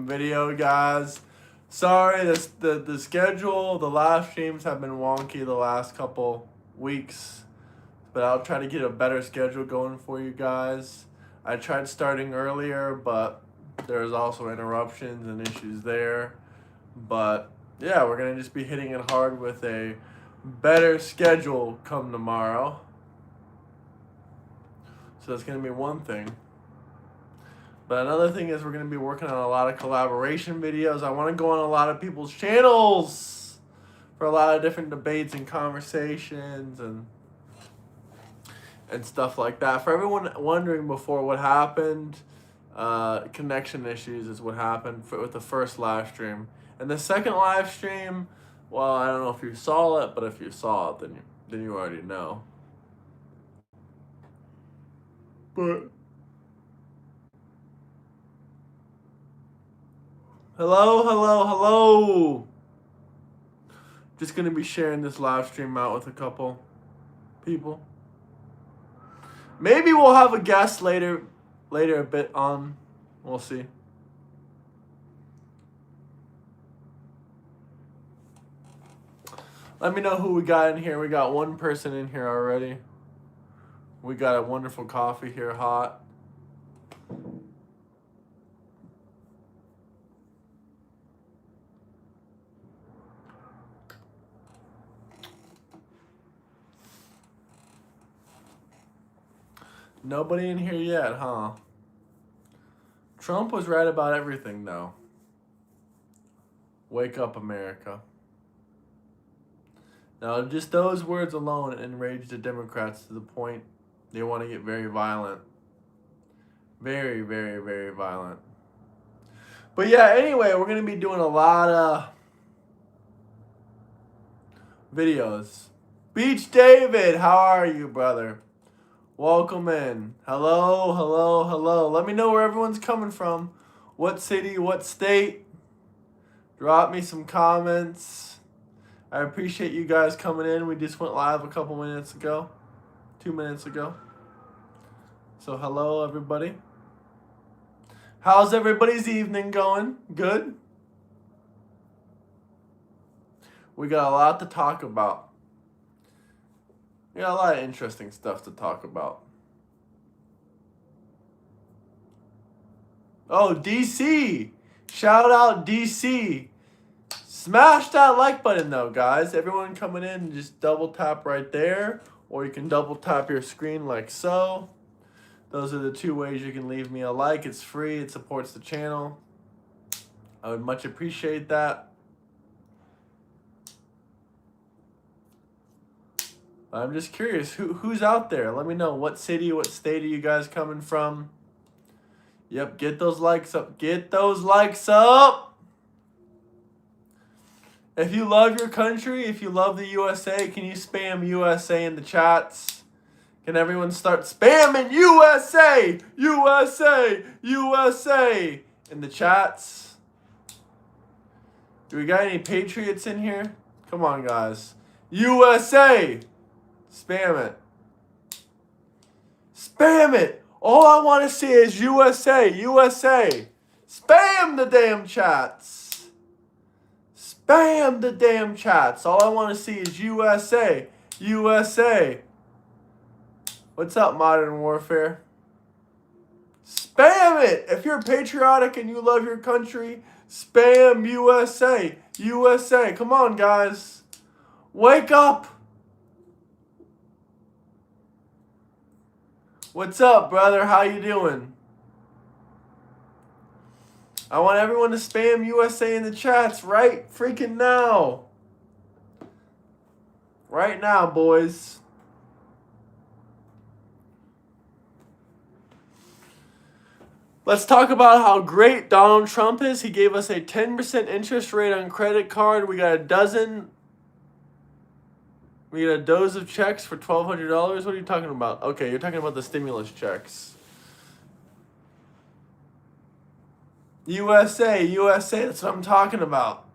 stream video, guys. Sorry, the schedule, the live streams have been wonky the last couple weeks, but I'll try to get a better schedule going for you guys. I tried starting earlier, but there's also interruptions and issues there. But yeah, we're gonna just be hitting it hard with a better schedule come tomorrow. So that's gonna be one thing. But another thing is we're going to be working on a lot of collaboration videos. I want to go on a lot of people's channels for a lot of different debates and conversations and stuff like that. For everyone wondering before what happened, connection issues is what happened with the first live stream. And the second live stream, well, I don't know if you saw it, but if you saw it, then you already know. But hello. Just going to be sharing this live stream out with a couple people. Maybe we'll have a guest later a bit on. We'll see. Let me know who we got in here. We got one person in here already. We got a wonderful coffee here, hot. Nobody in here yet, huh? Trump was right about everything, though. Wake up, America. Now, just those words alone enraged the Democrats to the point they want to get very violent. Very, very, very violent. But yeah, anyway, we're going to be doing a lot of videos. Beach David, how are you, brother? Welcome in. Hello. Let me know where everyone's coming from. What city, what state. Drop me some comments. I appreciate you guys coming in. We just went live a couple minutes ago. 2 minutes ago. So hello, everybody. How's everybody's evening going? Good? We got a lot to talk about. We got a lot of interesting stuff to talk about. Oh, DC! Shout out DC! Smash that like button though, guys. Everyone coming in, just double tap right there. Or you can double tap your screen like so. Those are the two ways you can leave me a like. It's free. It supports the channel. I would much appreciate that. I'm just curious, who's out there? Let me know. What city, what state are you guys coming from? Yep, get those likes up. Get those likes up! If you love your country, if you love the USA, can you spam USA in the chats? Can everyone start spamming USA, USA, USA in the chats? Do we got any patriots in here? Come on, guys. USA! Spam it. Spam it! All I want to see is USA, USA. Spam the damn chats. Spam the damn chats. All I want to see is USA, USA. What's up, Modern Warfare? Spam it! If you're patriotic and you love your country, spam USA, USA. Come on, guys. Wake up! What's up, brother? How you doing? I want everyone to spam USA in the chats right freaking now. Right now, boys. Let's talk about how great Donald Trump is. He gave us a 10% interest rate on credit card. We got a dose of checks for $1,200. What are you talking about? Okay, you're talking about the stimulus checks. USA, USA, that's what I'm talking about.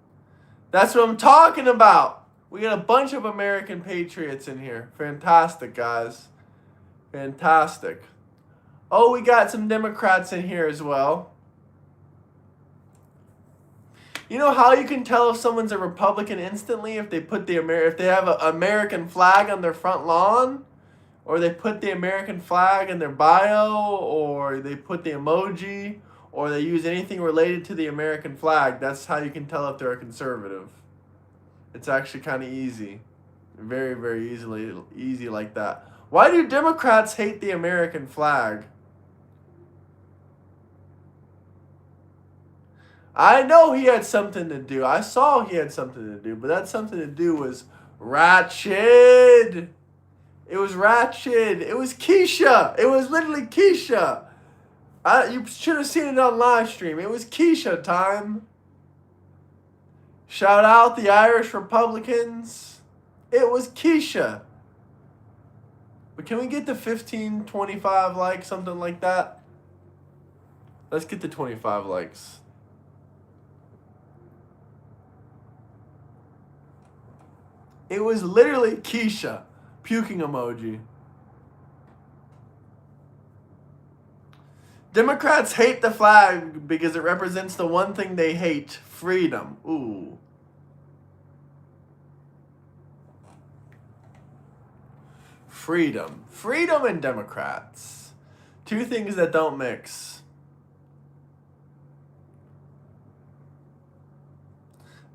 That's what I'm talking about. We got a bunch of American patriots in here. Fantastic, guys. Fantastic. Oh, we got some Democrats in here as well. You know how you can tell if someone's a Republican instantly if they put if they have an American flag on their front lawn, or they put the American flag in their bio, or they put the emoji, or they use anything related to the American flag. That's how you can tell if they're a conservative. It's actually kind of easy. Very, very easy like that. Why do Democrats hate the American flag? I know he had something to do. I saw he had something to do, but that something to do was ratchet. It was ratchet. It was Keisha. It was literally Keisha. You should have seen it on live stream. It was Keisha time. Shout out the Irish Republicans. It was Keisha. But can we get the 15, 25 likes, something like that? Let's get the 25 likes. It was literally Keisha. Puking emoji. Democrats hate the flag because it represents the one thing they hate, freedom. Ooh. Freedom. Freedom and Democrats. Two things that don't mix.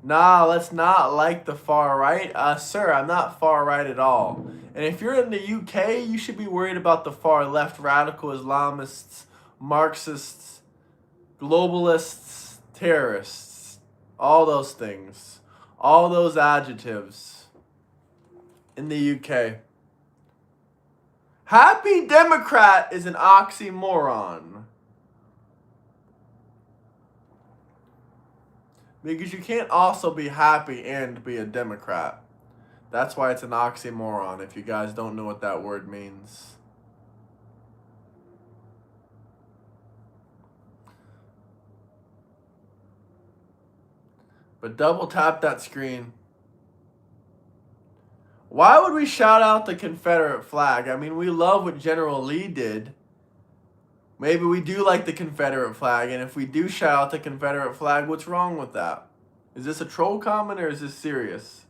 Nah, let's not like the far right. Sir, I'm not far right at all. And if you're in the UK, you should be worried about the far left, radical Islamists, Marxists, globalists, terrorists. All those things. All those adjectives in the UK. Happy Democrat is an oxymoron. Because you can't also be happy and be a Democrat. That's why it's an oxymoron, if you guys don't know what that word means. But double tap that screen. Why would we shout out the Confederate flag? I mean, we love what General Lee did. Maybe we do like the Confederate flag, and if we do shout out the Confederate flag, what's wrong with that? Is this a troll comment or is this serious?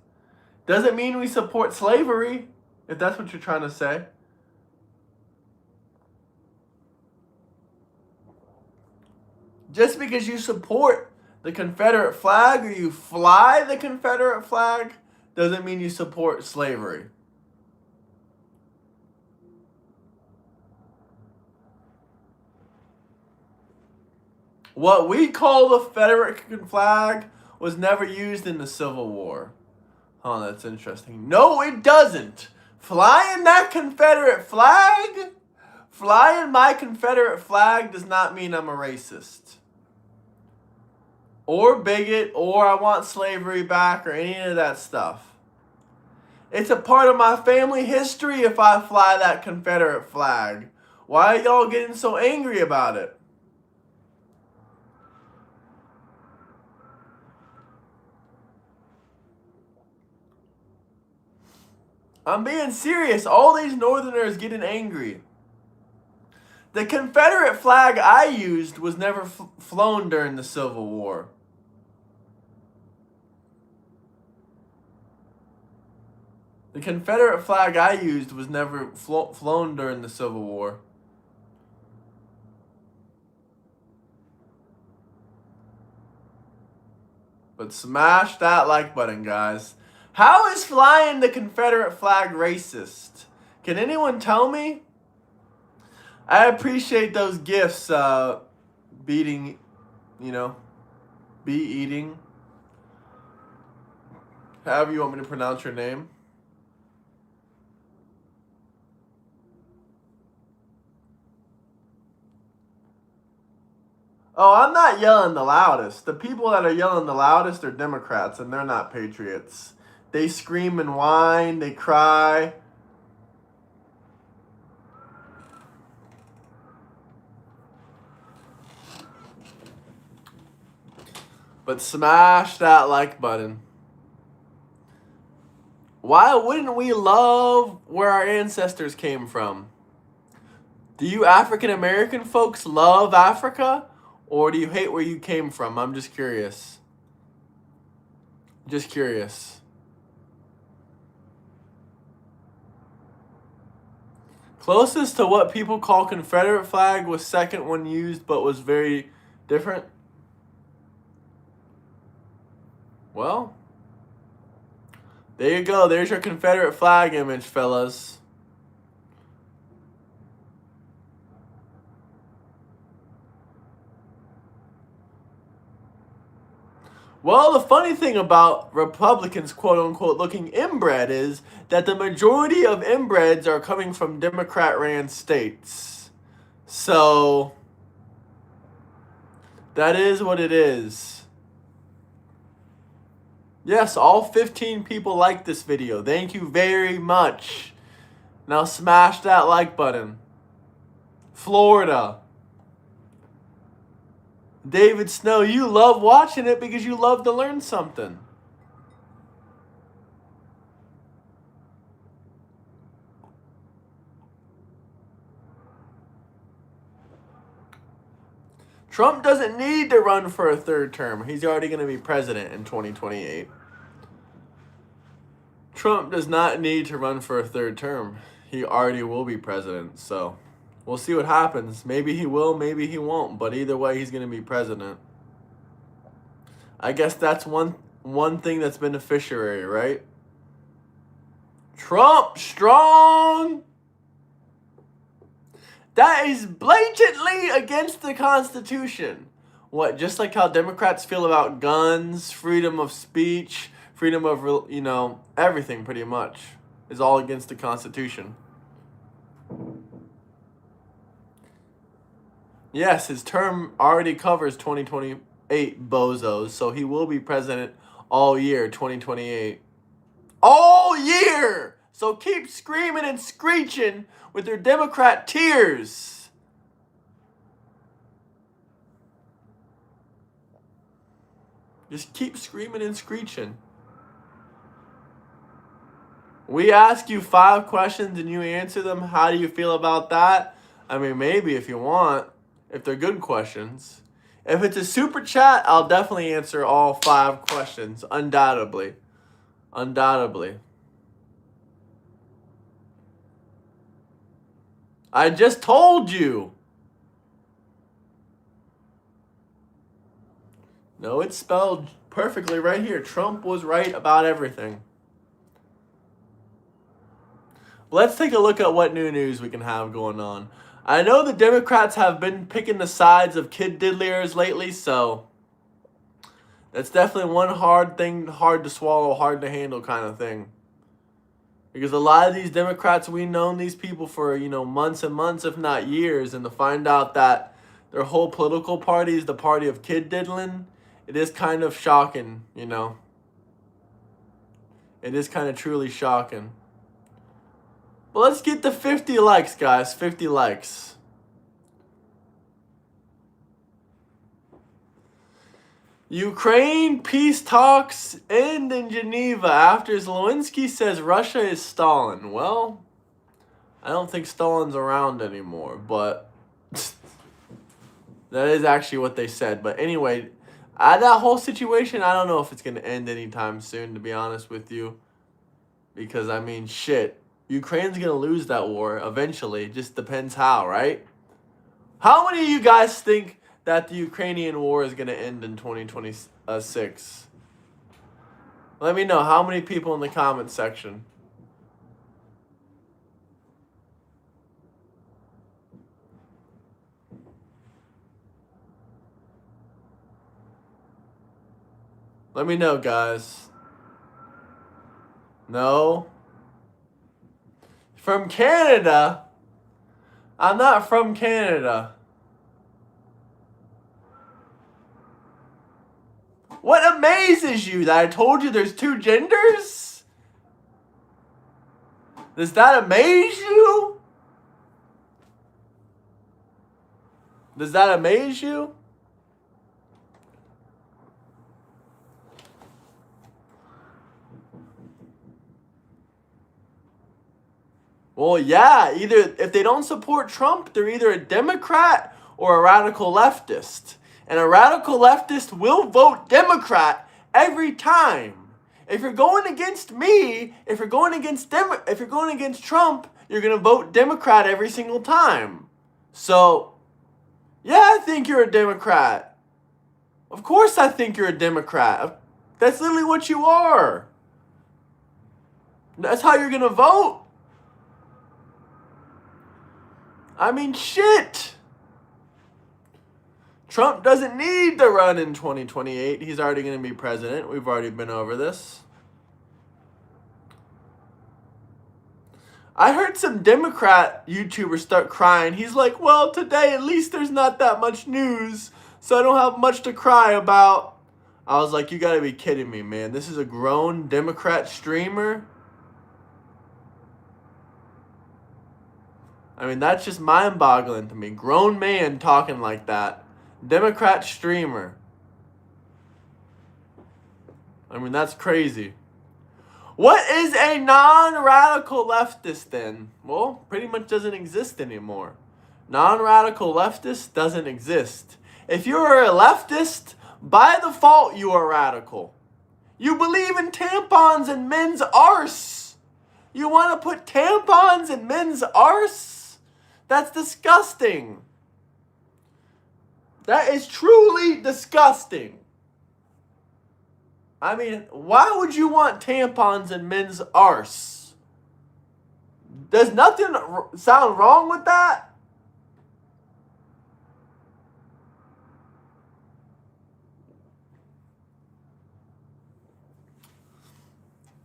Doesn't mean we support slavery, if that's what you're trying to say. Just because you support the Confederate flag or you fly the Confederate flag doesn't mean you support slavery. What we call the Confederate flag was never used in the Civil War. Oh, that's interesting. No, it doesn't. Flying that Confederate flag, flying my Confederate flag does not mean I'm a racist. Or bigot, or I want slavery back, or any of that stuff. It's a part of my family history if I fly that Confederate flag. Why are y'all getting so angry about it? I'm being serious. All these Northerners getting angry. The Confederate flag I used was never flown during the Civil War. The Confederate flag I used was never flown during the Civil War. But smash that like button, guys. How is flying the Confederate flag racist? Can anyone tell me? I appreciate those gifts, beating, be eating. However you want me to pronounce your name. Oh, I'm not yelling the loudest. The people that are yelling the loudest are Democrats, and they're not patriots. They scream and whine, they cry. But smash that like button. Why wouldn't we love where our ancestors came from? Do you African American folks love Africa? Or do you hate where you came from? I'm just curious. Just curious. Closest to what people call Confederate flag was second one used, but was very different. Well, there you go. There's your Confederate flag image, fellas. Well, the funny thing about Republicans, quote unquote, looking inbred is that the majority of inbreds are coming from Democrat ran states. So, that is what it is. Yes, all 15 people like this video. Thank you very much. Now smash that like button. Florida. David Snow, you love watching it because you love to learn something. Trump doesn't need to run for a third term. He's already going to be president in 2028. Trump does not need to run for a third term. He already will be president, so we'll see what happens. Maybe he will, maybe he won't, but either way, he's going to be president. I guess that's one thing that's beneficiary, right? Trump strong! That is blatantly against the Constitution. What, just like how Democrats feel about guns, freedom of speech, freedom of, everything pretty much is all against the Constitution. Yes, his term already covers 2028 bozos, so he will be president all year 2028. All year! So keep screaming and screeching with your Democrat tears. Just keep screaming and screeching. We ask you 5 questions and you answer them. How do you feel about that? I mean, maybe if you want, if they're good questions. If it's a super chat, I'll definitely answer all 5 questions, undoubtedly. Undoubtedly. I just told you. No, it's spelled perfectly right here. Trump was right about everything. Let's take a look at what new news we can have going on. I know the Democrats have been picking the sides of kid diddlers lately, so that's definitely one hard to swallow, hard to handle kind of thing. Because a lot of these Democrats, we've known these people for, months and months, if not years, and to find out that their whole political party is the party of kid diddling, it is kind of shocking, It is kind of truly shocking. But let's get to 50 likes, guys. 50 likes. Ukraine peace talks end in Geneva after Zelensky says Russia is Stalin. Well, I don't think Stalin's around anymore, but that is actually what they said. But anyway, that whole situation, I don't know if it's going to end anytime soon, to be honest with you. Because, shit. Ukraine's going to lose that war eventually. It just depends how, right? How many of you guys think that the Ukrainian war is going to end in 2026? Let me know. How many people in the comment section? Let me know, guys. No? From Canada? I'm not from Canada. What amazes you? That I told you there's 2 genders? Does that amaze you? Does that amaze you? Well, yeah, either if they don't support Trump, they're either a Democrat or a radical leftist. And a radical leftist will vote Democrat every time. If you're going against me, if you're going against Trump, you're going to vote Democrat every single time. So, yeah, I think you're a Democrat. Of course I think you're a Democrat. That's literally what you are. That's how you're going to vote. I mean, shit. Trump doesn't need to run in 2028. He's already going to be president. We've already been over this. I heard some Democrat YouTubers start crying. He's like, well, today at least there's not that much news, so I don't have much to cry about. I was like, you gotta be kidding me, man. This is a grown Democrat streamer? I mean, that's just mind-boggling to me. Grown man talking like that. Democrat streamer. I mean, that's crazy. What is a non-radical leftist then? Well, pretty much doesn't exist anymore. Non-radical leftist doesn't exist. If you're a leftist, by default you are radical. You believe in tampons and men's arse. You want to put tampons in men's arse? That's disgusting. That is truly disgusting. I mean, why would you want tampons in men's arse? Does nothing sound wrong with that?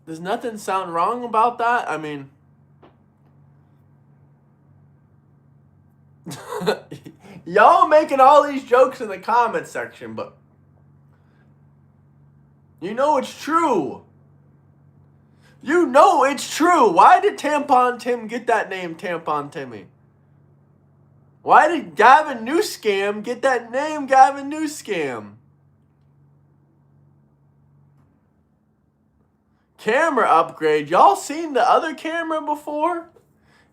Does nothing sound wrong about that? I mean, y'all making all these jokes in the comment section, but you know it's true. You know it's true. Why did Tampon Tim get that name, Tampon Timmy? Why did Gavin Newscam get that name, Gavin Newscam? Camera upgrade. Y'all seen the other camera before?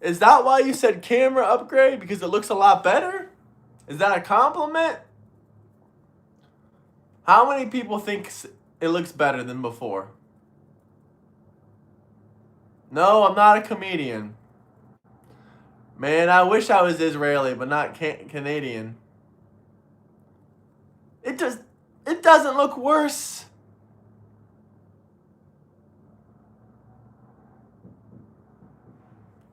Is that why you said camera upgrade? Because it looks a lot better? Is that a compliment? How many people think it looks better than before? No, I'm not a comedian. Man, I wish I was Israeli, but not Canadian. It doesn't look worse.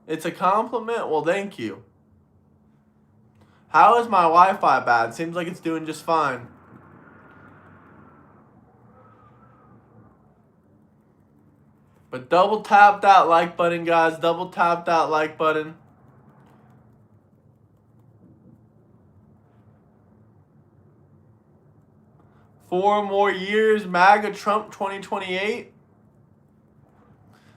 It's a compliment? Well, thank you. How is my Wi-Fi bad? Seems like it's doing just fine. But double tap that like button, guys. Double tap that like button. Four more years, MAGA Trump 2028.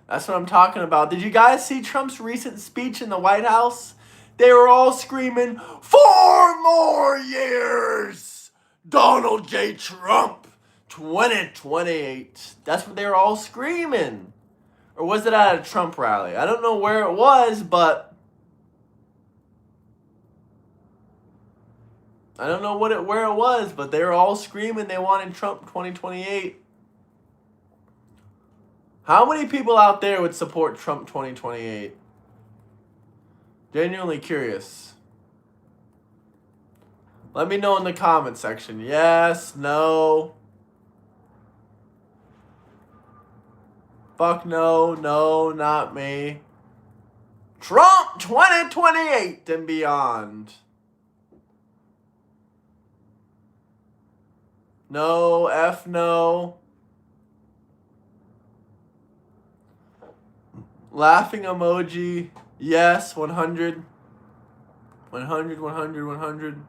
That's what I'm talking about. Did you guys see Trump's recent speech in the White House? They were all screaming, 4 more years! Donald J. Trump 2028. That's what they were all screaming. Or was it at a Trump rally? I don't know where it was, but I don't know where it was, but they were all screaming they wanted Trump 2028. How many people out there would support Trump 2028? Genuinely curious. Let me know in the comment section. Yes, no. Fuck no, no, not me. Trump 2028 and beyond. No, F no. Laughing emoji. Yes, 100. 100, 100, 100.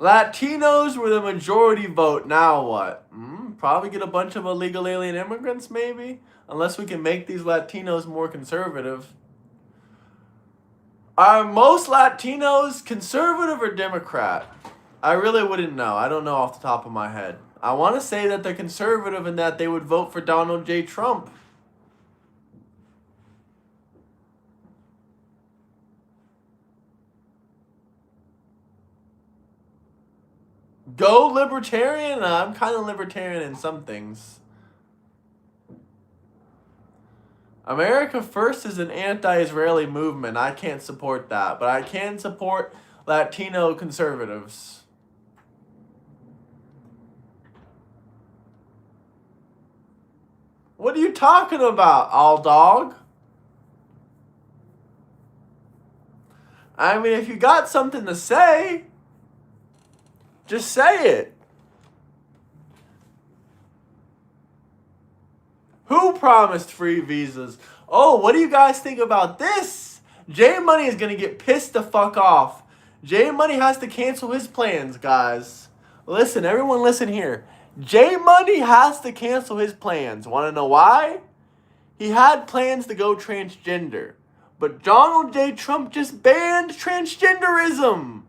Latinos were the majority vote. Now what? Probably get a bunch of illegal alien immigrants, maybe? Unless we can make these Latinos more conservative. Are most Latinos conservative or Democrat? I really wouldn't know. I don't know off the top of my head. I want to say that they're conservative and that they would vote for Donald J. Trump. Go libertarian? I'm kind of libertarian in some things. America First is an anti-Israeli movement. I can't support that, but I can support Latino conservatives. What are you talking about, all dog? I mean, if you got something to say, just say it. Who promised free visas? Oh, what do you guys think about this? J Money is going to get pissed the fuck off. J Money has to cancel his plans, guys. Listen, everyone listen here. J Money has to cancel his plans. Want to know why? He had plans to go transgender. But Donald J. Trump just banned transgenderism.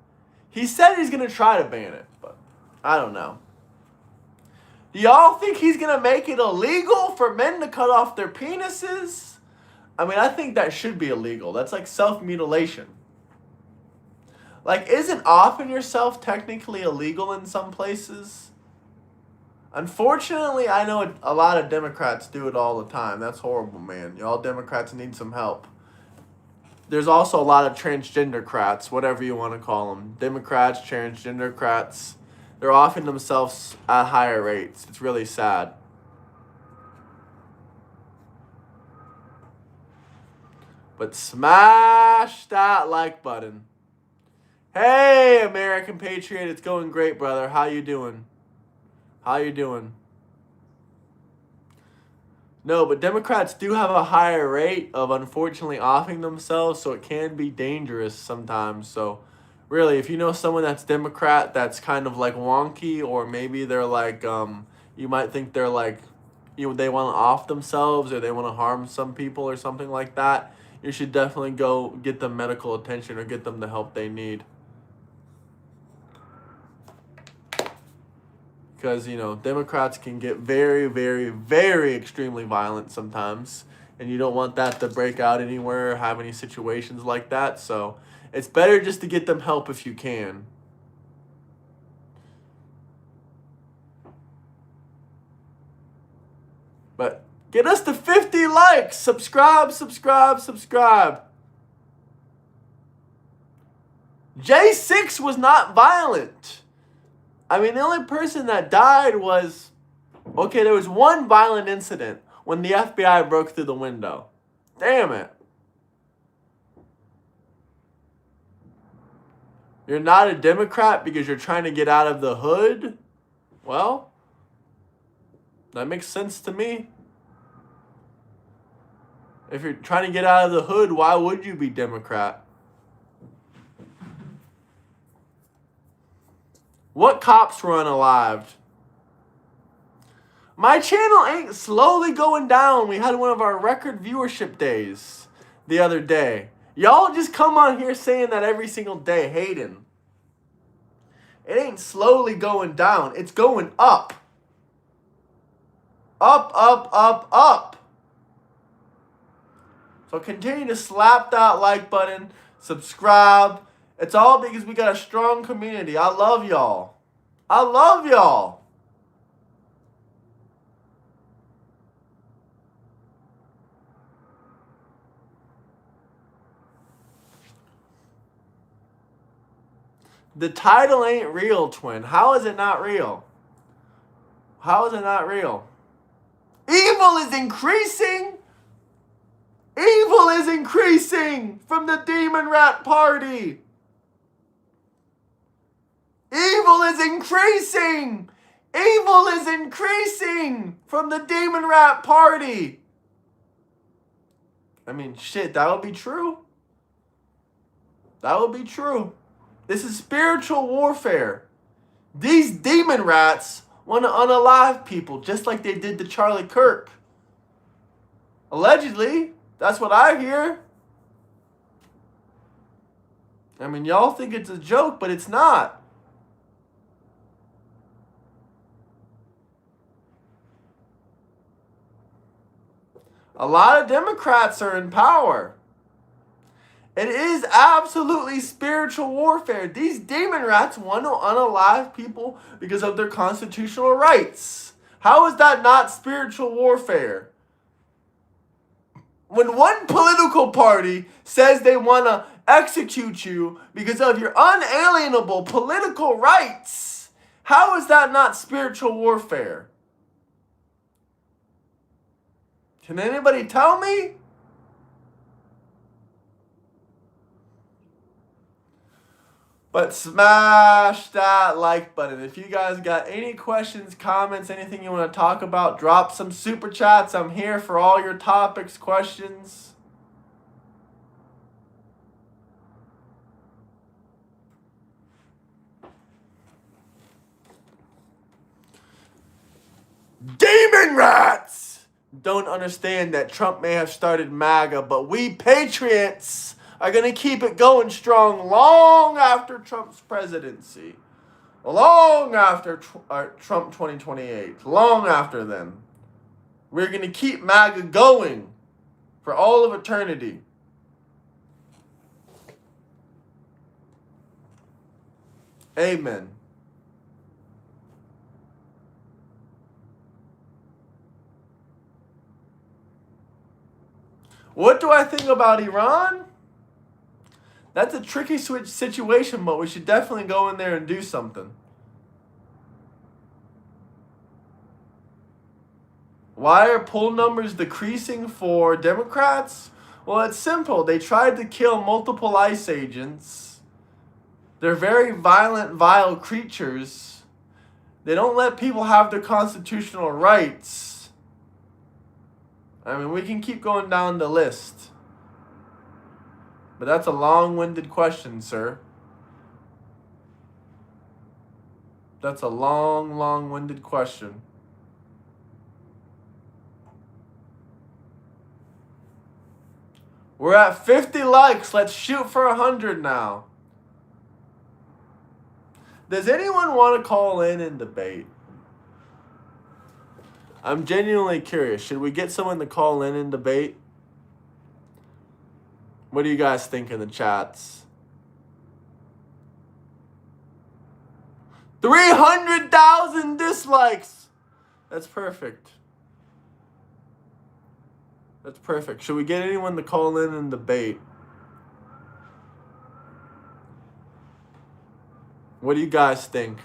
He said he's going to try to ban it, but I don't know. Do y'all think he's going to make it illegal for men to cut off their penises? I mean, I think that should be illegal. That's like self-mutilation. Like, isn't offing yourself technically illegal in some places? Unfortunately, I know a lot of Democrats do it all the time. That's horrible, man. Y'all Democrats need some help. There's also a lot of transgender-crats, whatever you want to call them. Democrats, transgender-crats. They're offing themselves at higher rates. It's really sad. But smash that like button. Hey, American Patriot, it's going great, brother. How you doing? How you doing? No, but Democrats do have a higher rate of unfortunately offing themselves, so it can be dangerous sometimes. So really, if you know someone that's Democrat that's kind of like wonky, or maybe they're like, you might think they're like, they want to off themselves or they want to harm some people or something like that, you should definitely go get them medical attention or get them the help they need. Because, Democrats can get very, very, very extremely violent sometimes. And you don't want that to break out anywhere or have any situations like that. So it's better just to get them help if you can. But get us to 50 likes. Subscribe, subscribe, subscribe. J6 was not violent. I mean, the only person that died was... Okay, there was one violent incident when the FBI broke through the window. Damn it. You're not a Democrat because you're trying to get out of the hood? Well, that makes sense to me. If you're trying to get out of the hood, why would you be Democrat? What cops were unalived? My channel ain't slowly going down. We had one of our record viewership days the other day. Y'all just come on here saying that every single day, hating. It ain't slowly going down. It's going up. Up, up, up, up. So continue to slap that like button, subscribe. It's all because we got a strong community. I love y'all. I love y'all. The title ain't real, twin. How is it not real? How is it not real? Evil is increasing. Evil is increasing from the Demon Rat Party. Evil is increasing. Evil is increasing from the Demon Rat Party. I mean, shit, that would be true. That would be true. This is spiritual warfare. These demon rats want to unalive people just like they did to Charlie Kirk. Allegedly. That's what I hear. I mean, y'all think it's a joke, but it's not. A lot of Democrats are in power. It is absolutely spiritual warfare. These demon rats want to unalive people because of their constitutional rights. How is that not spiritual warfare? When one political party says they want to execute you because of your unalienable political rights, how is that not spiritual warfare? Can anybody tell me? But smash that like button. If you guys got any questions, comments, anything you want to talk about, drop some super chats. I'm here for all your topics, questions. Demon rats don't understand that Trump may have started MAGA, but we patriots are going to keep it going strong long after Trump's presidency. Long after Trump 2028. Long after then. We're going to keep MAGA going for all of eternity. Amen. What do I think about Iran? That's a tricky situation, but we should definitely go in there and do something. Why are poll numbers decreasing for Democrats? Well, it's simple. They tried to kill multiple ICE agents. They're very violent, vile creatures. They don't let people have their constitutional rights. I mean, we can keep going down the list. But that's a long-winded question, sir. That's a long-winded question. We're at 50 likes. Let's shoot for 100 now. Does anyone want to call in and debate? I'm genuinely curious. Should we get someone to call in and debate? What do you guys think in the chats? 300,000 dislikes. That's perfect. That's perfect. Should we get anyone to call in and debate? What do you guys think?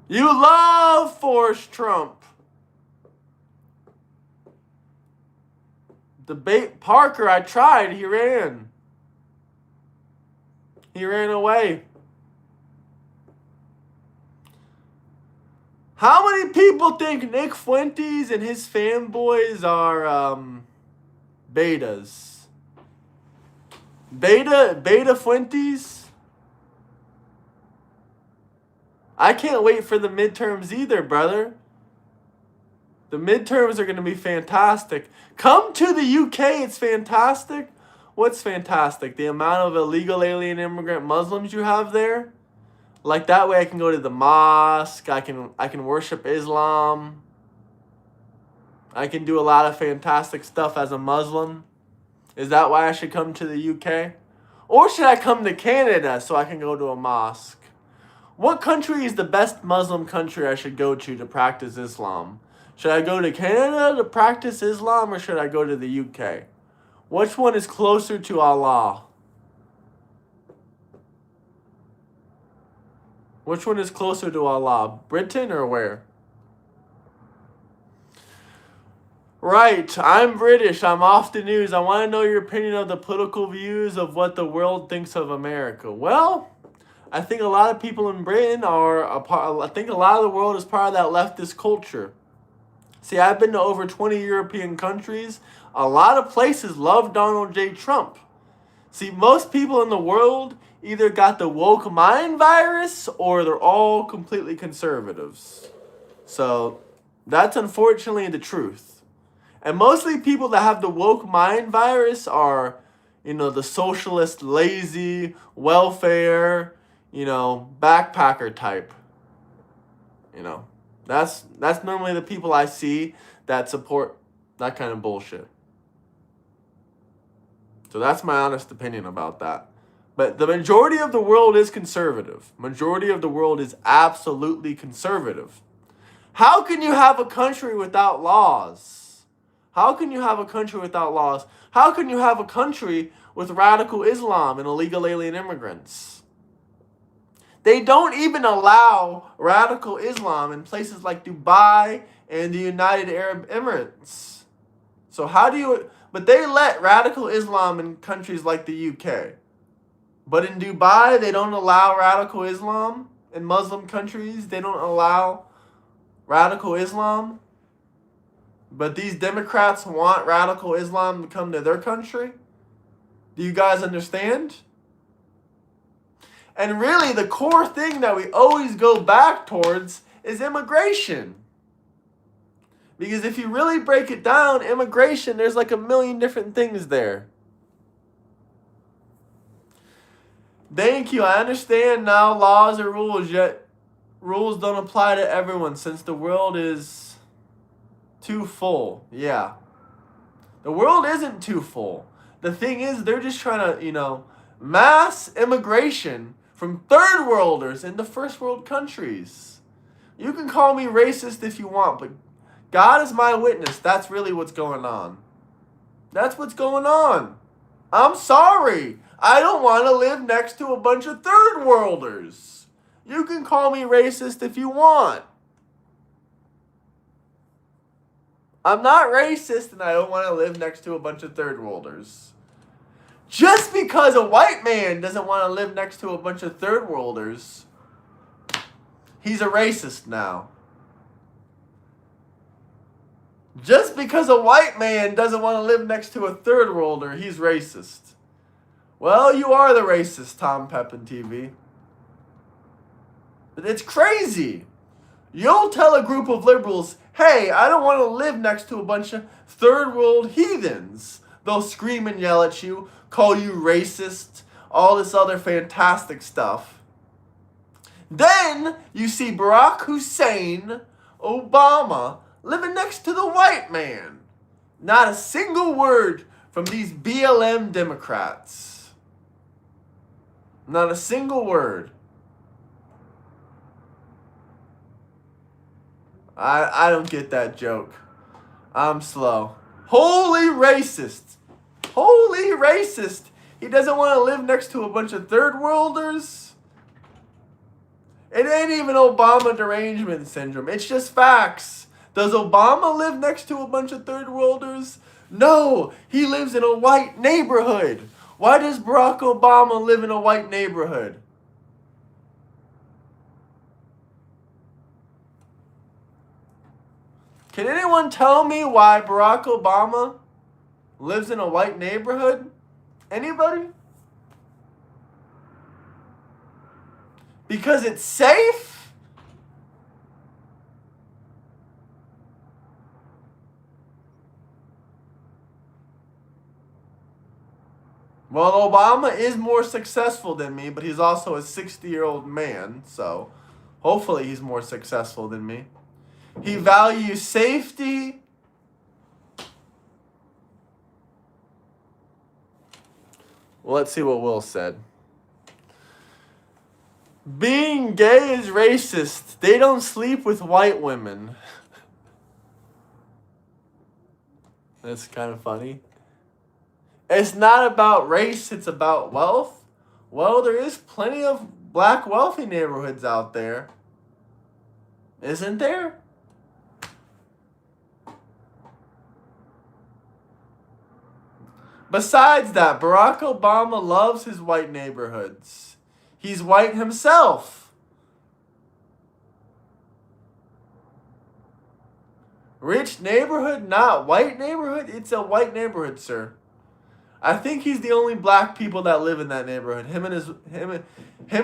You love Forrest Trump. Debate Parker, I tried. He ran. He ran away. How many people think Nick Fuentes and his fanboys are betas? Beta Fuentes? I can't wait for the midterms either, brother. The midterms are going to be fantastic. Come to the UK, it's fantastic. What's fantastic? The amount of illegal alien immigrant Muslims you have there? Like that way I can go to the mosque, I can worship Islam. I can do a lot of fantastic stuff as a Muslim. Is that why I should come to the UK? Or should I come to Canada so I can go to a mosque? What country is the best Muslim country I should go to practice Islam? Should I go to Canada to practice Islam or should I go to the UK? Which one is closer to Allah? Which one is closer to Allah? Britain or where? Right, I'm British. I'm off the news. I want to know your opinion of the political views of what the world thinks of America. Well, I think a lot of people in Britain are a part. I think a lot of the world is part of that leftist culture. See, I've been to over 20 European countries. A lot of places love Donald J. Trump. See, most people in the world either got the woke mind virus or they're all completely conservatives. So that's unfortunately the truth. And mostly people that have the woke mind virus are, the socialist, lazy, welfare, backpacker type. That's normally the people I see that support that kind of bullshit. So that's my honest opinion about that. But the majority of the world is conservative. Majority of the world is absolutely conservative. How can you have a country without laws? How can you have a country without laws? How can you have a country with radical Islam and illegal alien immigrants? They don't even allow radical Islam in places like Dubai and the United Arab Emirates. So but they let radical Islam in countries like the UK. But in Dubai, they don't allow radical Islam. In Muslim countries, they don't allow radical Islam. But these Democrats want radical Islam to come to their country. Do you guys understand? And really, the core thing that we always go back towards is immigration. Because if you really break it down, immigration, there's like a million different things there. Thank you. I understand now laws are rules, yet rules don't apply to everyone since the world is too full. Yeah. The world isn't too full. The thing is, they're just trying to, mass immigration from third worlders into first world countries. You can call me racist if you want, but God is my witness. That's really what's going on. That's what's going on. I'm sorry. I don't want to live next to a bunch of third worlders. You can call me racist if you want. I'm not racist and I don't want to live next to a bunch of third worlders. Just because a white man doesn't want to live next to a bunch of third worlders, he's a racist now. Just because a white man doesn't want to live next to a third worlder, he's racist. Well, you are the racist, Tom Pepin TV. But it's crazy. You'll tell a group of liberals, hey, I don't want to live next to a bunch of third world heathens. They'll scream and yell at you, call you racist, all this other fantastic stuff. Then you see Barack Hussein Obama living next to the white man. Not a single word from these BLM Democrats. Not a single word. I don't get that joke. I'm slow. Holy racist. Holy racist. He doesn't want to live next to a bunch of third worlders. It ain't even Obama derangement syndrome. It's just facts. Does Obama live next to a bunch of third worlders? No, he lives in a white neighborhood. Why does Barack Obama live in a white neighborhood? Can anyone tell me why Barack Obama lives in a white neighborhood? Anybody? Because it's safe? Well, Obama is more successful than me, but he's also a 60-year-old man, so hopefully he's more successful than me. He values safety. Well, let's see what Will said. Being gay is racist. They don't sleep with white women. That's kind of funny. It's not about race, it's about wealth. Well, there is plenty of black wealthy neighborhoods out there. Isn't there? Besides that, Barack Obama loves his white neighborhoods. He's white himself. Rich neighborhood, not white neighborhood? It's a white neighborhood, sir. I think he's the only black people that live in that neighborhood. Him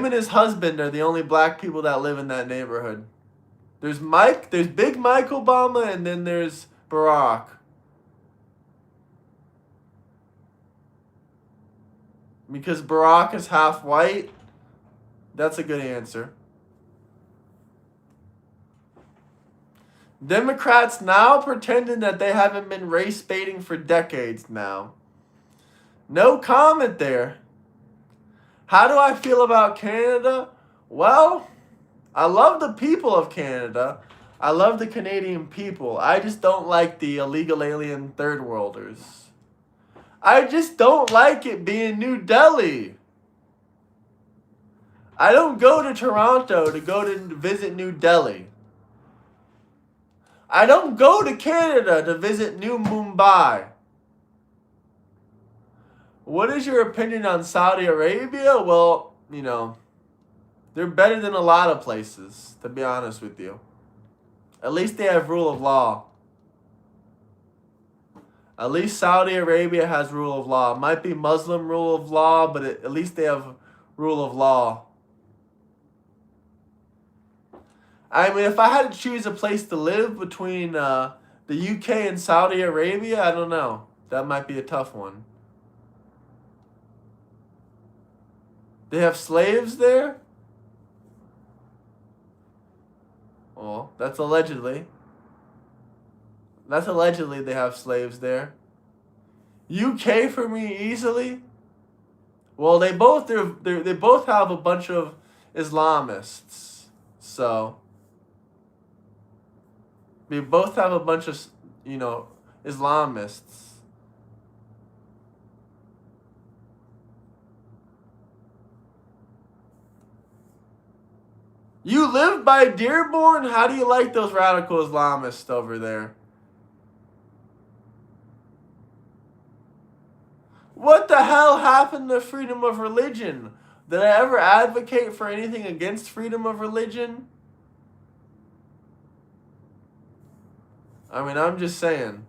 and his husband are the only black people that live in that neighborhood. There's Big Mike Obama, and then there's Barack. Because Barack is half white? That's a good answer. Democrats now pretending that they haven't been race baiting for decades now. No comment there. How do I feel about Canada? Well, I love the people of Canada. I love the Canadian people. I just don't like the illegal alien third worlders. I just don't like it being New Delhi. I don't go to Toronto to go to visit New Delhi. I don't go to Canada to visit New Mumbai. What is your opinion on Saudi Arabia? Well, they're better than a lot of places, to be honest with you. At least they have rule of law. At least Saudi Arabia has rule of law. It might be Muslim rule of law, but at least they have rule of law. I mean, if I had to choose a place to live between the UK and Saudi Arabia, I don't know. That might be a tough one. They have slaves there? Well, that's allegedly. That's allegedly they have slaves there. UK for me easily. Well, they both have a bunch of Islamists. So they both have a bunch of, Islamists. You live by Dearborn? How do you like those radical Islamists over there? What the hell happened to freedom of religion? Did I ever advocate for anything against freedom of religion? I mean, I'm just saying.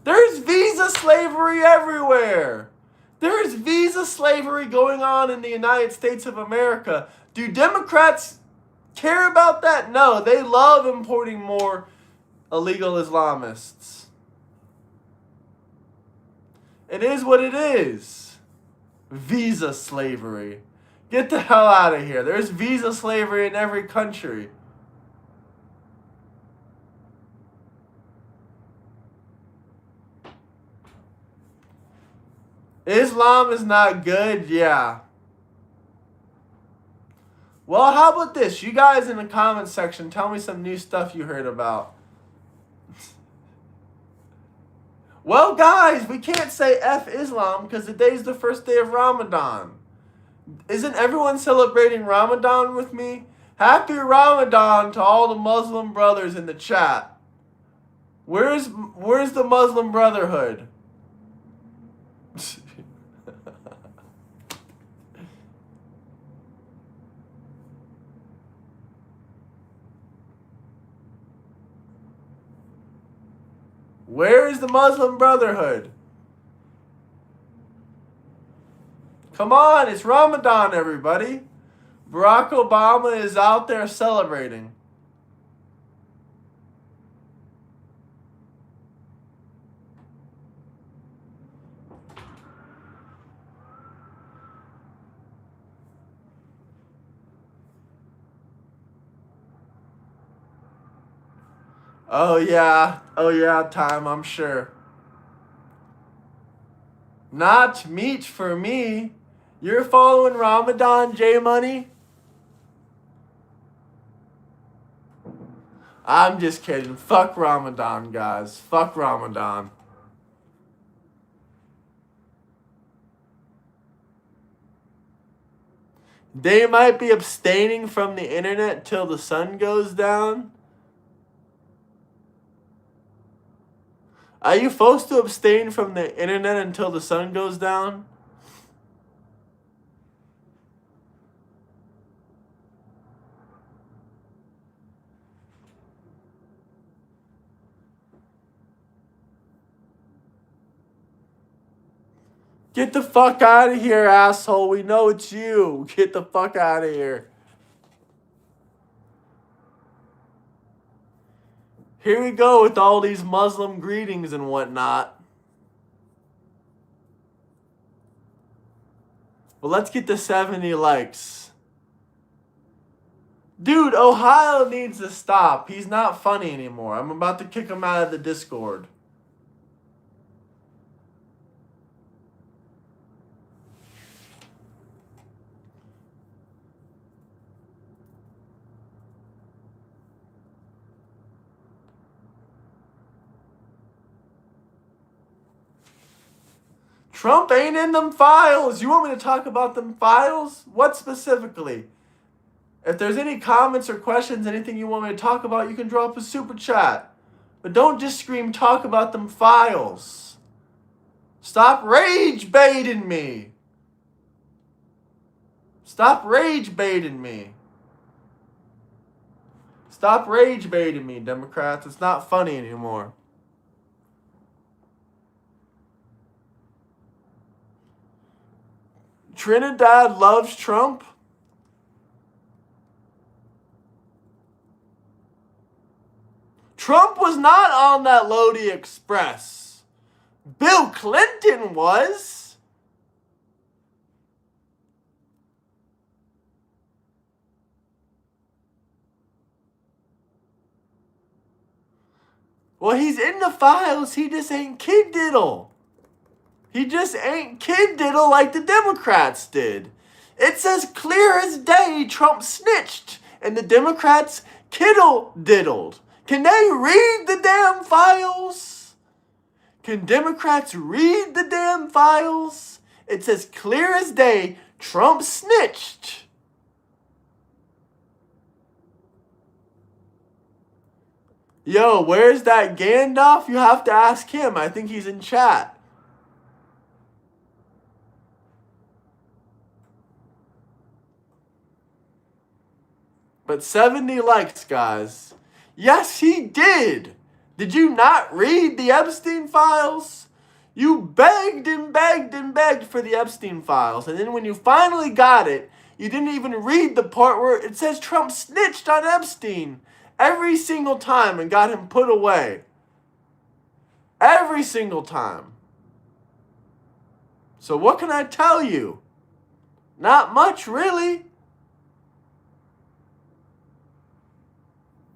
There's visa slavery everywhere. There's visa slavery going on in the United States of America. Do Democrats care about that? No, they love importing more illegal Islamists. It is what it is. Visa slavery. Get the hell out of here. There's visa slavery in every country. Islam is not good? Yeah. Well, how about this? You guys in the comments section, tell me some new stuff you heard about. Well, guys, we can't say F Islam because today's the first day of Ramadan. Isn't everyone celebrating Ramadan with me? Happy Ramadan to all the Muslim brothers in the chat. Where's the Muslim Brotherhood? Where is the Muslim Brotherhood? Come on, it's Ramadan, everybody. Barack Obama is out there celebrating. Oh yeah, time, I'm sure. Not meat for me. You're following Ramadan, J Money? I'm just kidding. Fuck Ramadan, guys. Fuck Ramadan. They might be abstaining from the internet till the sun goes down. Are you supposed to abstain from the internet until the sun goes down? Get the fuck out of here, asshole. We know it's you. Get the fuck out of here. Here we go with all these Muslim greetings and whatnot. Well, let's get to 70 likes. Dude, Ohio needs to stop. He's not funny anymore. I'm about to kick him out of the Discord. Trump ain't in them files. You want me to talk about them files? What specifically? If there's any comments or questions, anything you want me to talk about, you can drop a super chat. But don't just scream talk about them files. Stop rage baiting me. Stop rage baiting me. Stop rage baiting me, Democrats. It's not funny anymore. Trinidad loves Trump. Trump was not on that Lodi Express. Bill Clinton was. Well, he's in the files. He just ain't kid diddle. He just ain't kid diddle like the Democrats did. It says clear as day Trump snitched and the Democrats kiddle diddled. Can they read the damn files? Can Democrats read the damn files? It says clear as day Trump snitched. Yo, where's that Gandalf? You have to ask him. I think he's in chat. But 70 likes, guys. Yes, he did. Did you not read the Epstein files? You begged and begged and begged for the Epstein files. And then when you finally got it, you didn't even read the part where it says Trump snitched on Epstein every single time and got him put away. Every single time. So what can I tell you? Not much, really.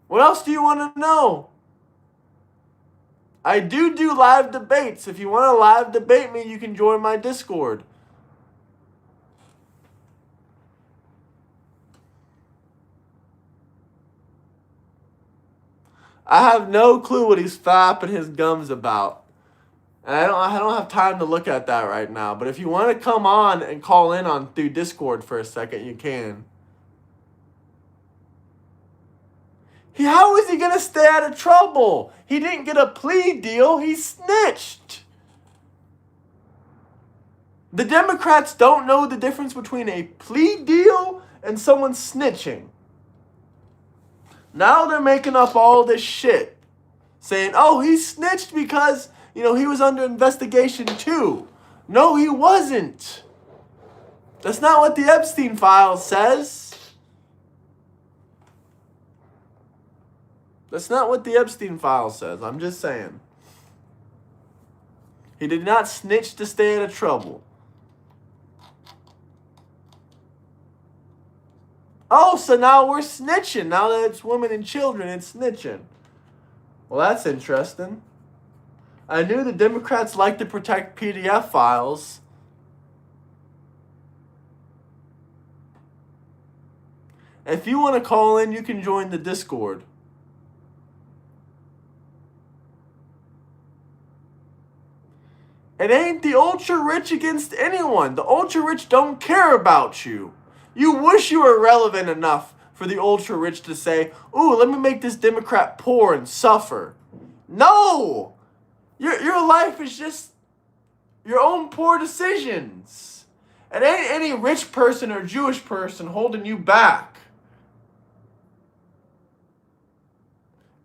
What else do you want to know? I do live debates. If you want to live debate me, you can join my Discord. I have no clue what he's flapping his gums about. And I don't have time to look at that right now. But if you want to come on and call in on through Discord for a second, you can. How is he going to stay out of trouble? He didn't get a plea deal. He snitched. The Democrats don't know the difference between a plea deal and someone snitching. Now they're making up all this shit. Saying, oh, he snitched because, he was under investigation too. No, he wasn't. That's not what the Epstein file says. That's not what the Epstein file says. I'm just saying. He did not snitch to stay out of trouble. Oh, so now we're snitching. Now that it's women and children, it's snitching. Well, that's interesting. I knew the Democrats like to protect PDF files. If you want to call in, you can join the Discord. It ain't the ultra-rich against anyone. The ultra-rich don't care about you. You wish you were relevant enough for the ultra-rich to say, ooh, let me make this Democrat poor and suffer. No! Your life is just your own poor decisions. It ain't any rich person or Jewish person holding you back.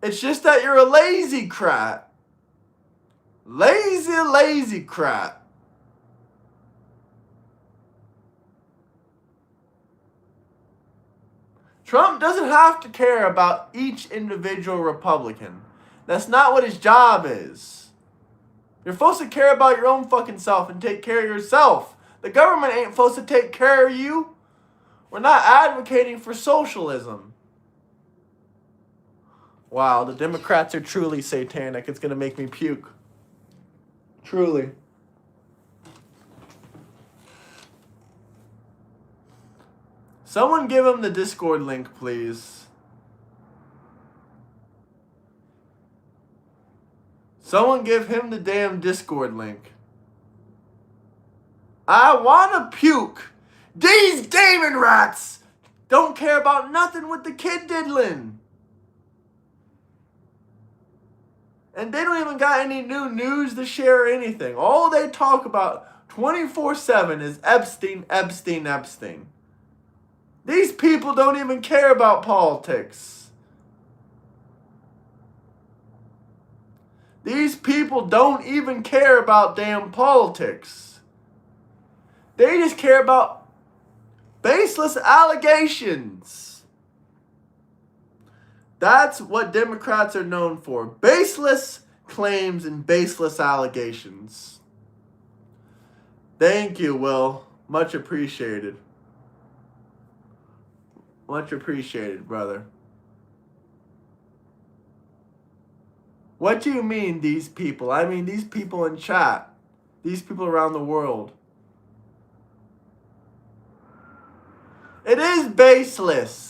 It's just that you're a lazy crat. Lazy crap. Trump doesn't have to care about each individual Republican. That's not what his job is. You're supposed to care about your own fucking self and take care of yourself. The government ain't supposed to take care of you. We're not advocating for socialism. Wow, the Democrats are truly satanic. It's going to make me puke. Truly. Someone give him the Discord link, please. Someone give him the damn Discord link. I want to puke. These demon rats don't care about nothing with the kid diddling. And they don't even got any new news to share or anything. All they talk about 24/7 is Epstein, Epstein, Epstein. These people don't even care about politics. These people don't even care about damn politics. They just care about baseless allegations. That's what Democrats are known for. Baseless claims and baseless allegations. Thank you, Will. Much appreciated. Much appreciated, brother. What do you mean, these people? I mean, these people in chat. These people around the world. It is baseless.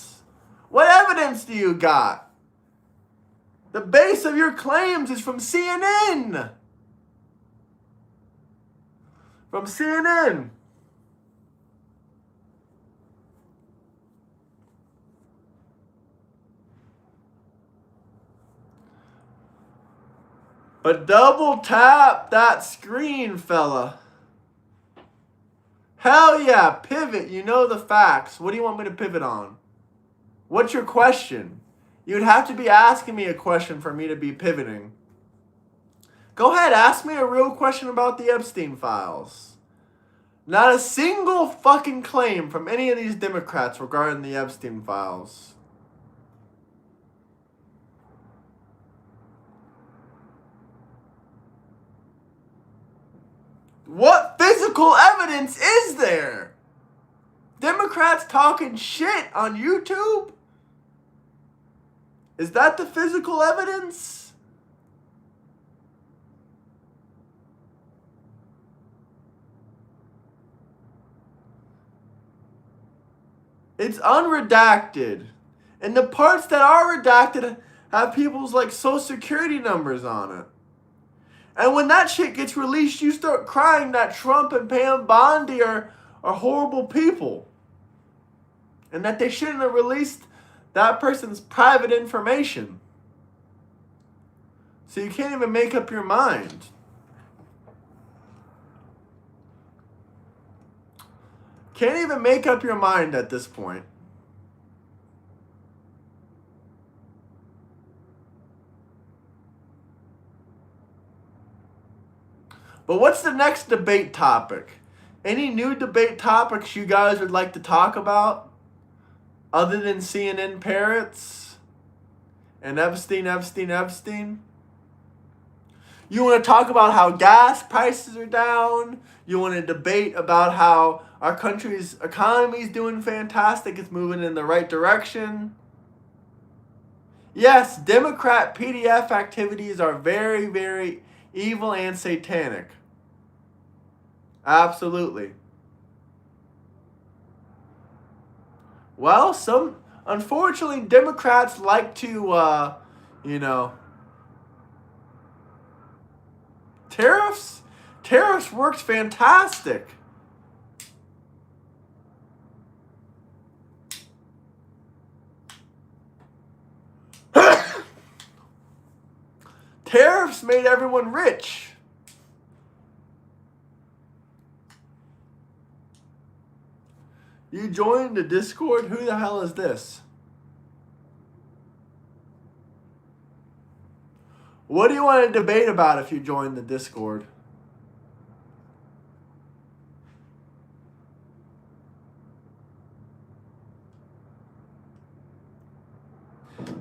What evidence do you got? The base of your claims is from CNN. From CNN. But double tap that screen, fella. Hell yeah, pivot. You know the facts. What do you want me to pivot on? What's your question? You'd have to be asking me a question for me to be pivoting. Go ahead, ask me a real question about the Epstein files. Not a single fucking claim from any of these Democrats regarding the Epstein files. What physical evidence is there? Democrats talking shit on YouTube? Is that the physical evidence? It's unredacted. And the parts that are redacted have people's like social security numbers on it. And when that shit gets released, you start crying that Trump and Pam Bondi are horrible people. And that they shouldn't have released that person's private information. So you can't even make up your mind. Can't even make up your mind at this point. But what's the next debate topic? Any new debate topics you guys would like to talk about? Other than CNN parrots? And Epstein, Epstein, Epstein? You want to talk about how gas prices are down? You want to debate about how our country's economy is doing fantastic? It's moving in the right direction? Yes, Democrat PDF activities are very, very evil and satanic. Absolutely. Well, unfortunately, Democrats like to, tariffs? Tariffs works fantastic. Tariffs made everyone rich. You joined the Discord? Who the hell is this? What do you want to debate about if you join the Discord?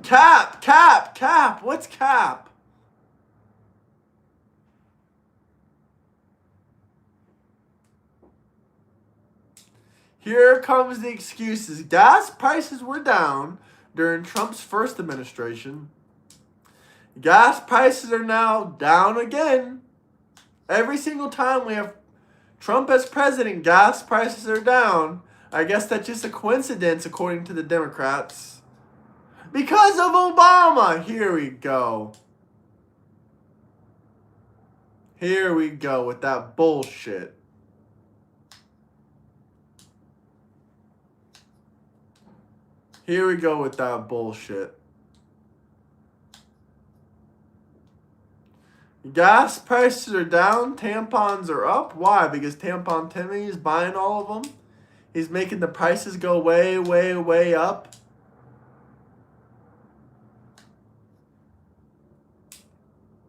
Cap. What's cap? Here comes the excuses. Gas prices were down during Trump's first administration. Gas prices are now down again. Every single time we have Trump as president, gas prices are down. I guess that's just a coincidence, according to the Democrats. Because of Obama. Here we go. Here we go with that bullshit. Here we go with that bullshit. Gas prices are down. Tampons are up. Why? Because Tampon Timmy is buying all of them. He's making the prices go way, way, way up.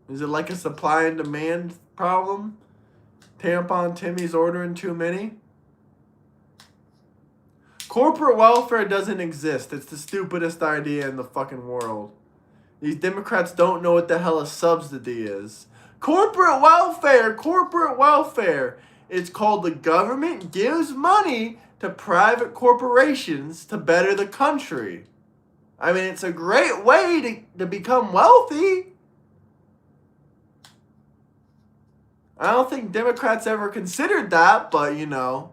Is it like a supply and demand problem? Tampon Timmy's ordering too many? Corporate welfare doesn't exist. It's the stupidest idea in the fucking world. These Democrats don't know what the hell a subsidy is. Corporate welfare! Corporate welfare! It's called the government gives money to private corporations to better the country. I mean, it's a great way to become wealthy. I don't think Democrats ever considered that, but you know,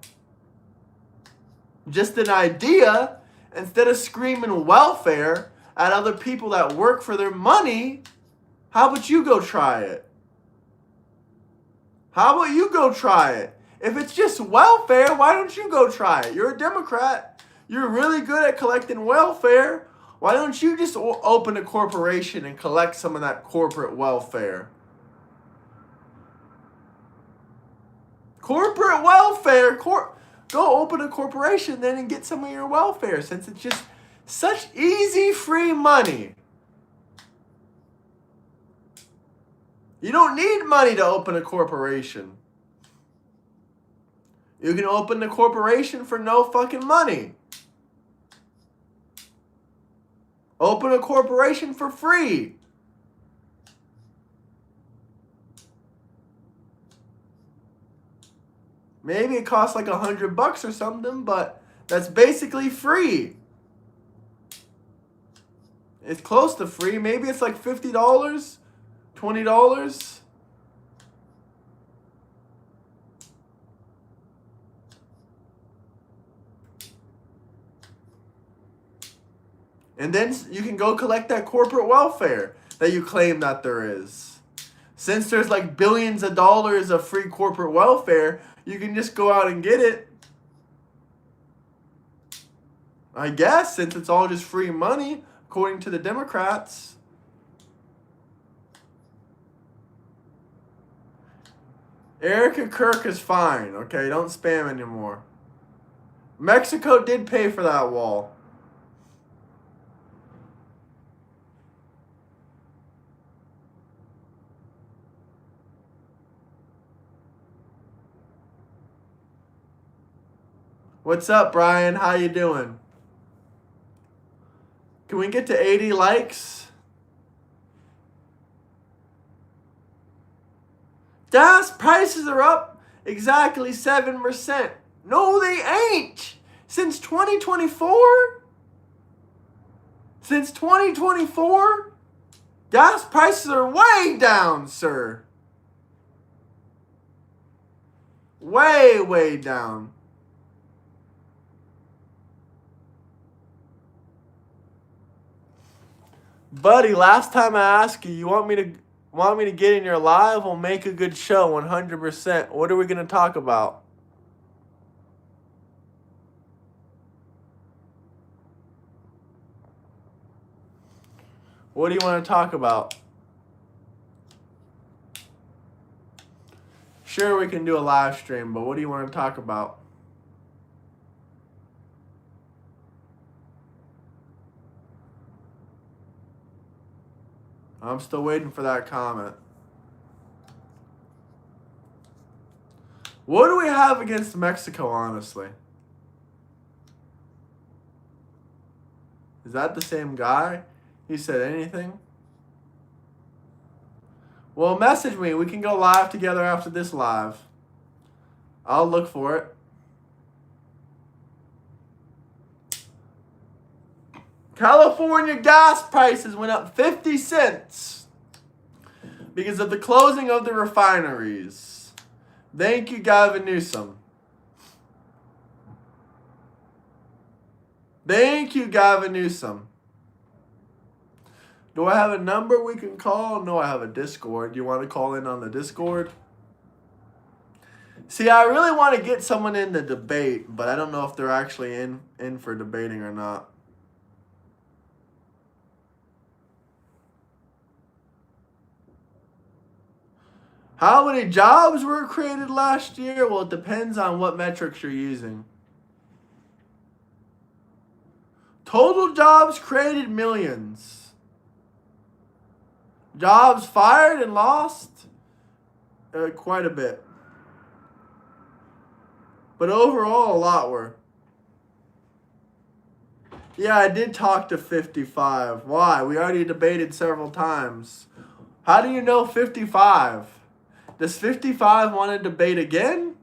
just an idea. Instead of screaming welfare at other people that work for their money, how about you go try it? How about you go try it? If it's just welfare, why don't you go try it? You're a Democrat. You're really good at collecting welfare. Why don't you just open a corporation and collect some of that corporate welfare? Corporate welfare. Go open a corporation then and get some of your welfare, since it's just such easy, free money. You don't need money to open a corporation. You can open the corporation for no fucking money. Open a corporation for free. Maybe it costs like $100 or something, but that's basically free. It's close to free. Maybe it's like $50, $20. And then you can go collect that corporate welfare that you claim that there is. Since there's like billions of dollars of free corporate welfare, you can just go out and get it. I guess, since it's all just free money, according to the Democrats. Erica Kirk is fine, okay? Don't spam anymore. Mexico did pay for that wall. What's up, Brian? How you doing? Can we get to 80 likes? Gas prices are up exactly 7%. No, they ain't. Since 2024? Since 2024? Gas prices are way down, sir. Way, way down. Buddy, last time I asked you, you want me to get in your live? We'll make a good show, 100%. What are we gonna talk about? What do you want to talk about? Sure, we can do a live stream, but what do you want to talk about? I'm still waiting for that comment. What do we have against Mexico, honestly? Is that the same guy? He said anything? Well, message me. We can go live together after this live. I'll look for it. California gas prices went up 50 cents. because of the closing of the refineries. Thank you, Gavin Newsom. Thank you, Gavin Newsom. Do I have a number we can call? No, I have a Discord. You want to call in on the Discord? See, I really want to get someone in the debate, but I don't know if they're actually in for debating or not. How many jobs were created last year? Well, it depends on what metrics you're using. Total jobs created, millions. Jobs fired and lost? Quite a bit. But overall, a lot were. Yeah, I did talk to 55. Why? We already debated several times. How do you know 55? Does 55 want to debate again?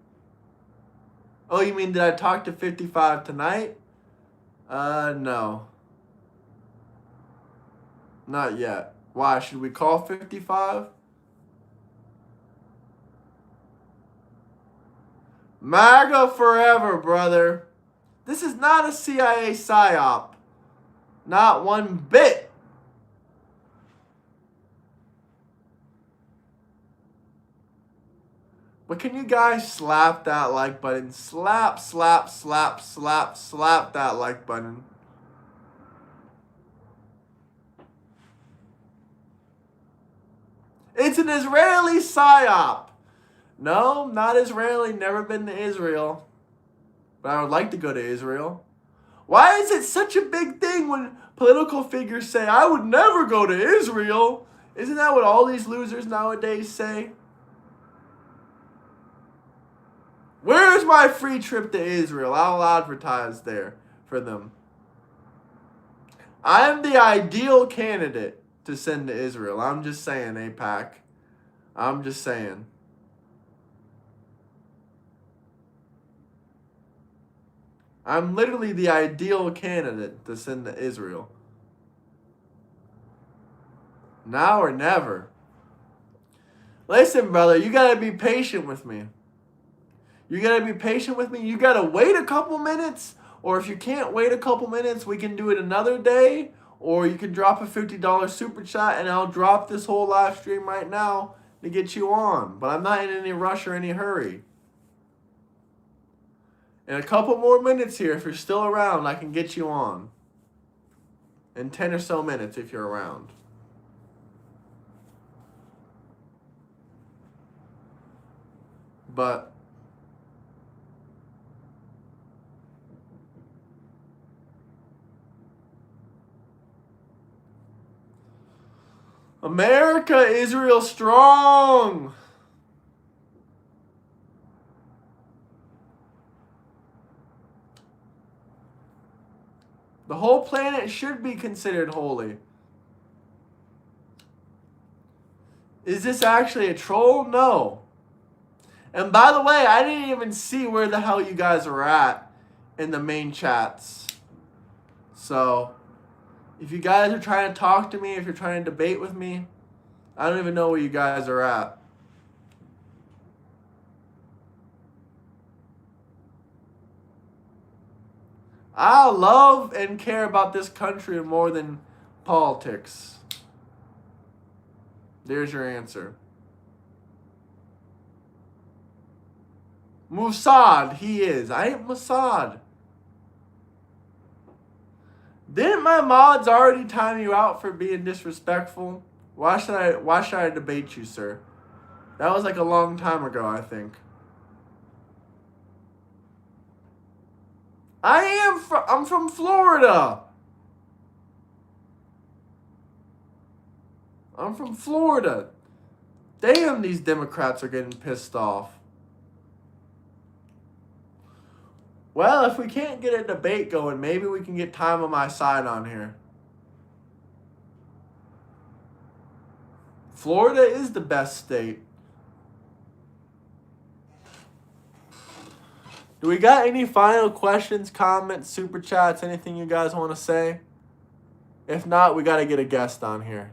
Oh, you mean did I talk to 55 tonight? No. Not yet. Why? Should we call 55? MAGA forever, brother. This is not a CIA psyop. Not one bit. But can you guys slap that like button? Slap, slap, slap, slap, slap that like button. It's an Israeli psyop. No, not Israeli. Never been to Israel. But I would like to go to Israel. Why is it such a big thing when political figures say, I would never go to Israel? Isn't that what all these losers nowadays say? Where's my free trip to Israel? I'll advertise there for them. I'm the ideal candidate to send to Israel. I'm just saying, AIPAC. I'm just saying. I'm literally the ideal candidate to send to Israel. Now or never. Listen, brother, you got to be patient with me. You got to be patient with me. You got to wait a couple minutes. Or if you can't wait a couple minutes, we can do it another day. Or you can drop a $50 super chat and I'll drop this whole live stream right now to get you on. But I'm not in any rush or any hurry. In a couple more minutes here, if you're still around, I can get you on. In 10 or so minutes if you're around. But America, Israel strong. The whole planet should be considered holy. Is this actually a troll? No. And by the way, I didn't even see where the hell you guys are at in the main chats. So, if you guys are trying to talk to me, if you're trying to debate with me, I don't even know where you guys are at. I love and care about this country more than politics. There's your answer. Mossad, he is. I ain't Mossad. Didn't my mods already time you out for being disrespectful? Why should I debate you, sir? That was like a long time ago, I think. I'm from Florida. I'm from Florida. Damn, these Democrats are getting pissed off. Well, if we can't get a debate going, maybe we can get time on my side on here. Florida is the best state. Do we got any final questions, comments, super chats, anything you guys want to say? If not, we got to get a guest on here.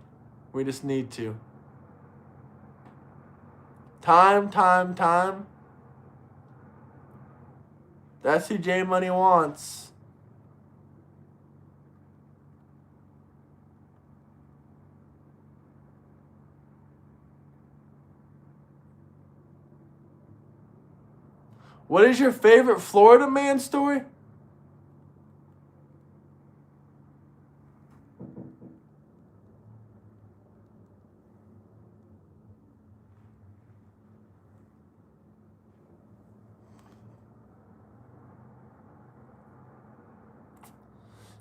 We just need to. Time. That's who J Money wants. What is your favorite Florida man story?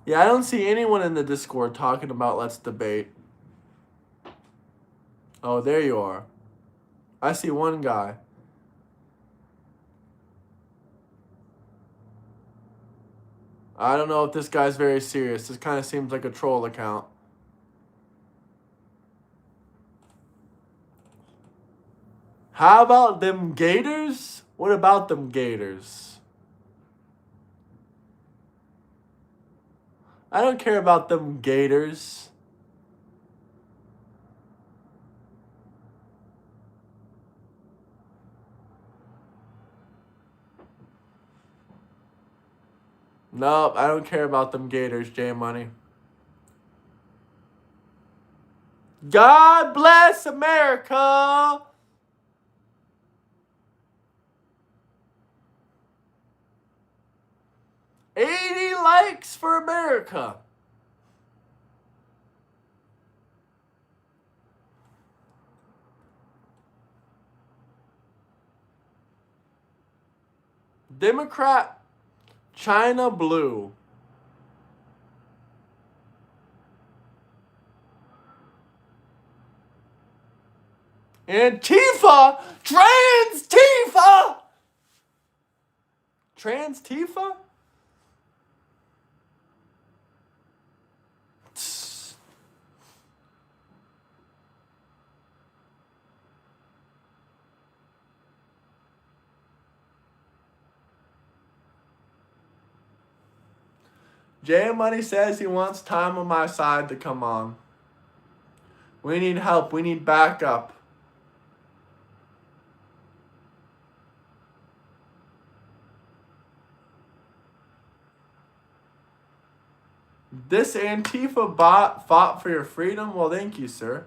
Yeah, I don't see anyone in the Discord talking about let's debate. Oh, there you are. I see one guy. I don't know if this guy's very serious. This kind of seems like a troll account. How about them Gators? What about them Gators? I don't care about them Gators. Nope, I don't care about them Gators, J Money. God bless America! $80 likes for America. Democrat China Blue. Antifa! Trans-Tifa! Trans-Tifa? J Money says he wants time on my side to come on. We need help. We need backup. This Antifa bot fought for your freedom? Well, thank you, sir.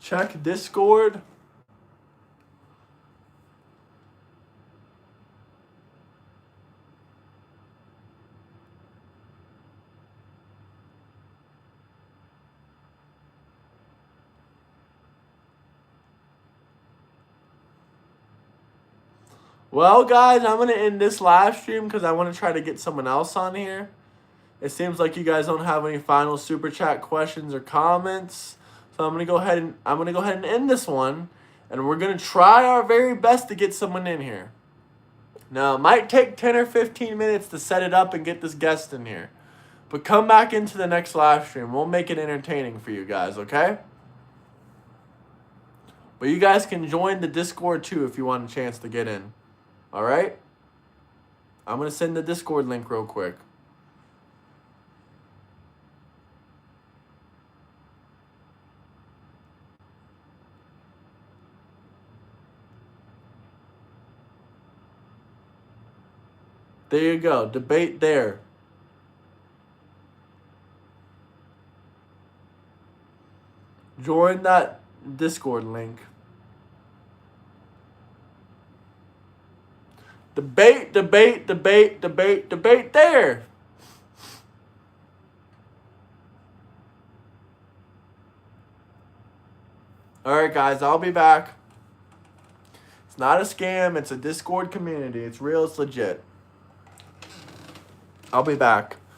Check Discord. Well, guys, I'm going to end this live stream because I want to try to get someone else on here. It seems like you guys don't have any final super chat questions or comments. So I'm going to go ahead and end this one, and we're going to try our very best to get someone in here. Now, it might take 10 or 15 minutes to set it up and get this guest in here. But come back into the next live stream. We'll make it entertaining for you guys, okay? But you guys can join the Discord too if you want a chance to get in. All right? I'm going to send the Discord link real quick. There you go. Debate there. Join that Discord link. Debate there. Alright, guys, I'll be back. It's not a scam. It's a Discord community. It's real. It's legit. I'll be back.